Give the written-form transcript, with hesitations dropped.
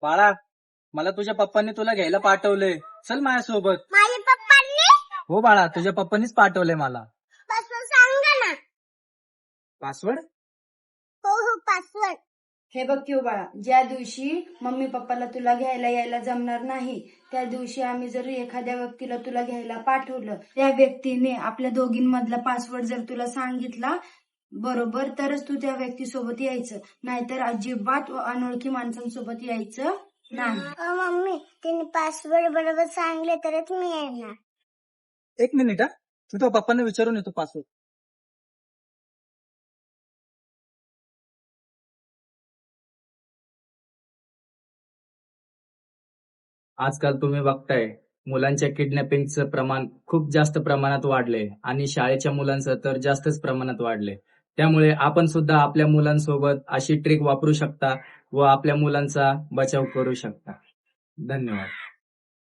बाळा, मला तुझ्या पप्पांनी तुला घ्यायला पाठवलंय, चल माझ्यासोबत. माझ्या पप्पांनी हो बाळा, तुझ्या पप्पांनीच पाठवलंय मला. पासवर्ड सांगा ना. पासवर्ड? हो पासवर्ड. हे बघ क्यू बाळा, ज्या दिवशी मम्मी पप्पाला तुला घ्यायला यायला जमणार नाही त्या दिवशी आम्ही जर एखाद्या व्यक्तीला तुला घ्यायला पाठवलं, त्या व्यक्तीने आपल्या दोघींमधला पासवर्ड जर तुला सांगितला बरोबर तरच तू त्या व्यक्तीसोबत यायचं, नाहीतर अजिबात अनोळखी माणसांसोबत यायचं नाही. मम्मी तिने पासवर्ड बरोबर सांगले तरच मी येणार. एक मिनिट हा, तू तो पप्पांना विचारून येतो पासवर्ड. आजकाल तुम्ही बघताय मुलांच्या किडनॅपिंगचं प्रमाण खूप जास्त प्रमाणात वाढले आणि शाळेच्या मुलांचं तर जास्तच प्रमाणात वाढले. त्यामुळे आपण सुद्धा आपल्या मुलांसोबत अशी ट्रिक वापरू शकता व आपल्या मुलांचा बचाव करू शकता. धन्यवाद.